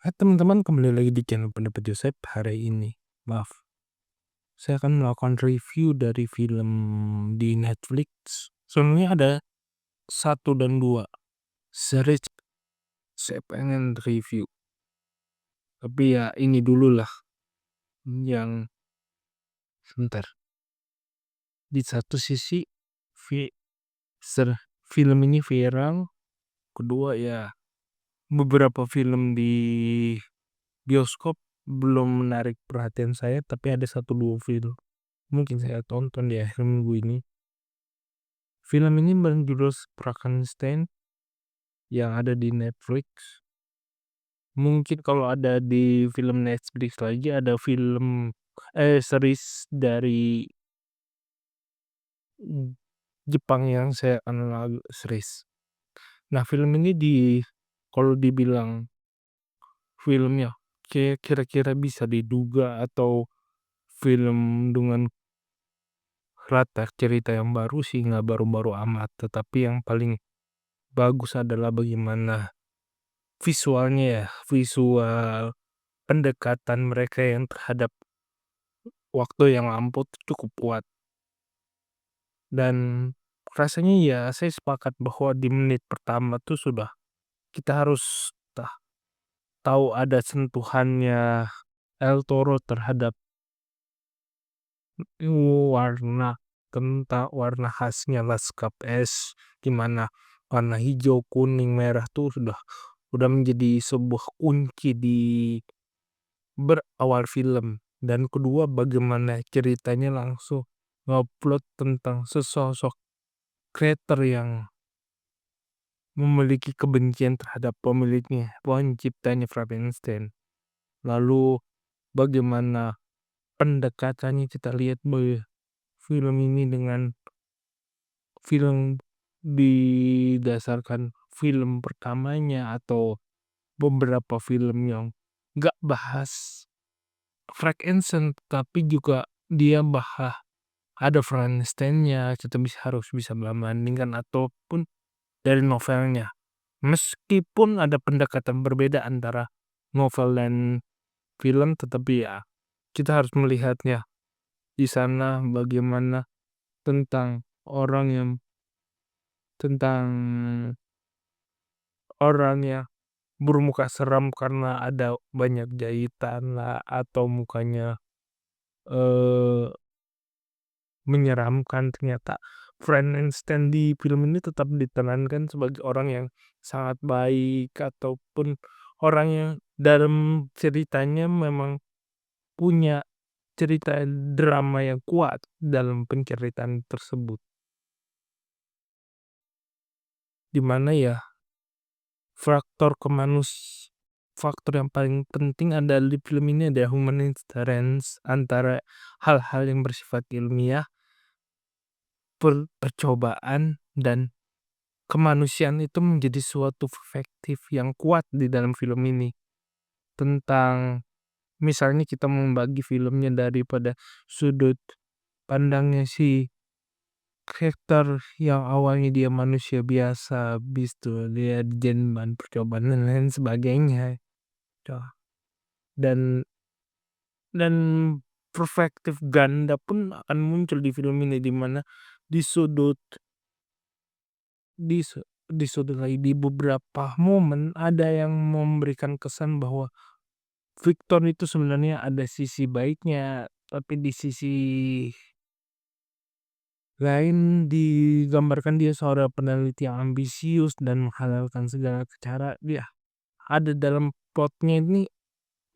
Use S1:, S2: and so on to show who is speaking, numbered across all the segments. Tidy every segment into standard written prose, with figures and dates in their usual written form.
S1: Hai teman-teman, kembali lagi di channel Pendapat Joseph. Hari ini, saya akan melakukan review dari film di Netflix. Sebenarnya ada satu dan dua series saya pengen review. Tapi ya ini dulu lah yang sebentar. Di satu sisi vi- film ini viral, kedua ya beberapa film di bioskop belum menarik perhatian saya, tapi ada satu dua film mungkin saya tonton di akhir minggu ini. Film ini berjudul Frankenstein yang ada di Netflix. Mungkin kalau ada di film Netflix lagi ada series dari Jepang yang saya kenal series. Nah, film ini kalau dibilang filmnya kira-kira bisa diduga atau film dengan latar cerita yang baru sih nggak baru-baru amat, tetapi yang paling bagus adalah bagaimana visual pendekatan mereka yang terhadap waktu yang lampau cukup kuat. Dan rasanya ya saya sepakat bahwa di menit pertama tuh sudah kita harus tahu ada sentuhannya El Toro terhadap warna warna khasnya lanskap es, gimana warna hijau, kuning, merah tuh udah menjadi sebuah kunci di berawal film. Dan kedua, bagaimana ceritanya langsung ngupload tentang sesosok kreator yang memiliki kebencian terhadap pemiliknya, penciptanya Frankenstein. Lalu bagaimana pendekatannya kita lihat film ini dengan film didasarkan film pertamanya atau beberapa film yang gak bahas Frankenstein tapi juga dia ada Frankenstein-nya, kita harus bisa membandingkan ataupun dari novelnya. Meskipun ada pendekatan berbeda antara novel dan film, tetapi ya kita harus melihatnya di sana bagaimana tentang tentang orang yang bermuka seram karena ada banyak jahitan lah atau mukanya eh menyeramkan. Ternyata Frankenstein di film ini tetap diterankan sebagai orang yang sangat baik ataupun orang yang dalam ceritanya memang punya cerita drama yang kuat dalam penceritaan tersebut. Dimana ya faktor yang paling penting adalah di film ini ada human interference antara hal-hal yang bersifat ilmiah, percobaan dan kemanusiaan itu menjadi suatu perspektif yang kuat di dalam film ini. Tentang misalnya kita membagi filmnya daripada sudut pandangnya si karakter yang awalnya dia manusia biasa, habis itu dia bahan percobaan dan lain sebagainya. Dan dan perspektif ganda pun akan muncul di film ini, di mana di sudut di su di sudut lagi di beberapa momen ada yang memberikan kesan bahwa Victor itu sebenarnya ada sisi baiknya, tapi di sisi lain digambarkan dia seorang peneliti yang ambisius dan menghalalkan segala cara. Dia ada dalam plotnya ini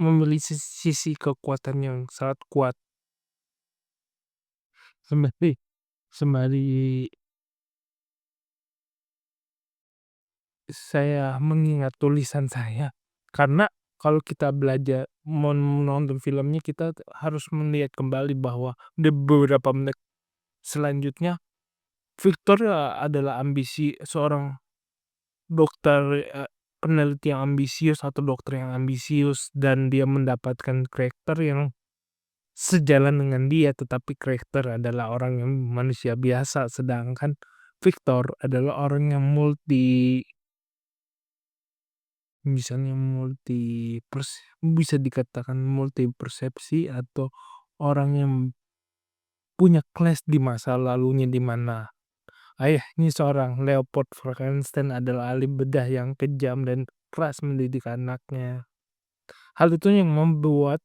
S1: memiliki sisi kekuatan yang sangat kuat. Sembari saya mengingat tulisan saya, karena kalau kita belajar menonton filmnya kita harus melihat kembali bahwa di beberapa menit selanjutnya Victor adalah seorang dokter, peneliti yang ambisius atau dokter yang ambisius, dan dia mendapatkan karakter yang sejalan dengan dia, tetapi karakter adalah orang yang manusia biasa, sedangkan Victor adalah orang yang misalnya bisa dikatakan multi persepsi atau orang yang punya clash di masa lalunya di mana ayahnya seorang Leopold Frankenstein adalah ahli bedah yang kejam dan keras mendidik anaknya. Hal itu yang membuat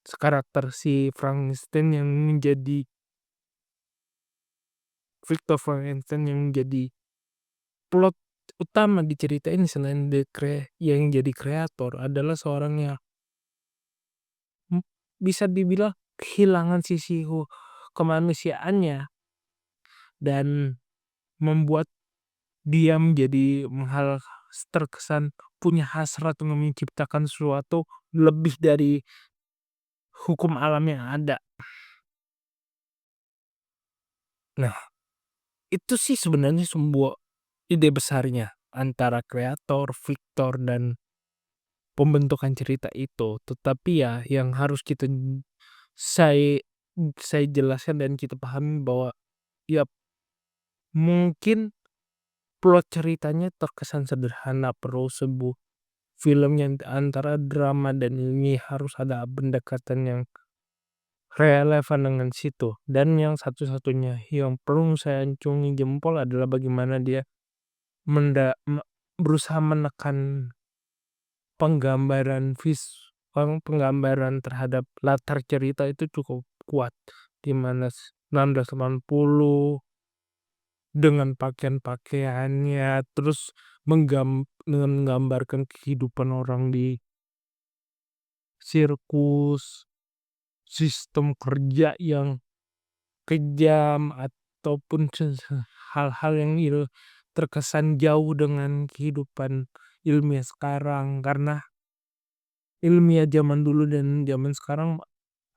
S1: karakter si Frankenstein yang menjadi Victor Frankenstein yang menjadi plot utama di cerita ini selain yang jadi kreator adalah seorang yang m bisa dibilang kehilangan sisi kemanusiaannya dan membuat dia menjadi terkesan punya hasrat untuk menciptakan sesuatu lebih dari hukum alam yang ada. Nah, itu sih sebenarnya sebuah ide besarnya antara kreator, Victor, dan pembentukan cerita itu. Tetapi ya yang harus saya saya jelaskan dan kita pahami bahwa ya mungkin plot ceritanya terkesan sederhana, perlu sebuah film yang antara drama dan ini harus ada pendekatan yang relevan dengan situ. Dan yang satu-satunya yang perlu saya acungi jempol adalah bagaimana dia berusaha menekan penggambaran terhadap latar cerita itu cukup kuat, di mana 1980 dengan pakaian-pakaiannya, terus menggambarkan kehidupan orang di sirkus, sistem kerja yang kejam, ataupun hal-hal yang terkesan jauh dengan kehidupan ilmiah sekarang. Karena ilmiah zaman dulu dan zaman sekarang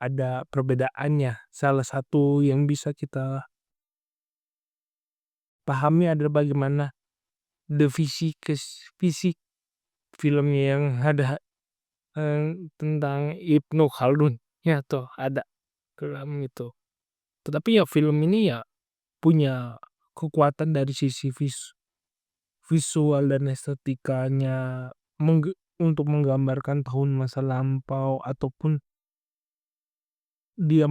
S1: ada perbedaannya. Salah satu yang bisa kita pahami adalah bagaimana fisik filmnya yang ada tentang Ibnu Khaldun ya tuh ada film itu. Tetapi ya film ini ya punya kekuatan dari sisi visual dan estetikanya untuk menggambarkan tahun masa lampau ataupun dia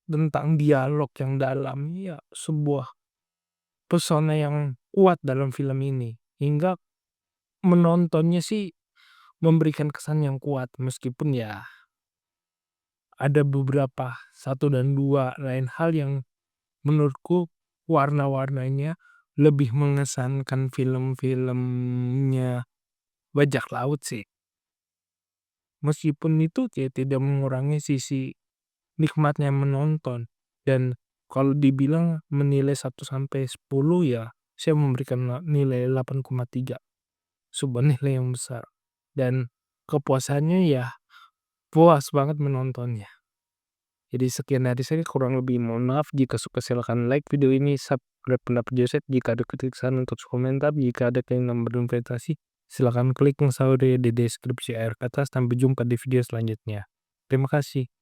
S1: tentang dialog yang dalam ya sebuah pesona yang kuat dalam film ini hingga menontonnya sih memberikan kesan yang kuat meskipun ya ada beberapa satu dan dua lain hal yang menurutku warna-warnanya lebih mengesankan film-filmnya Bajak Laut sih. Meskipun itu ya tidak mengurangi sisi nikmatnya menonton dan kalau dibilang menilai 1 sampai 10 ya saya memberikan nilai 8,3, sebuah nilai yang besar dan kepuasannya ya puas banget menontonnya. Jadi sekian dari saya, kurang lebih mohon maaf. Jika suka silahkan like video ini, subscribe pendapat Joseph. Jika ada kritik saran untuk komentar, jika ada keinginan berinvestasi, silakan klik link di deskripsi akhir kata. Sampai jumpa di video selanjutnya. Terima kasih.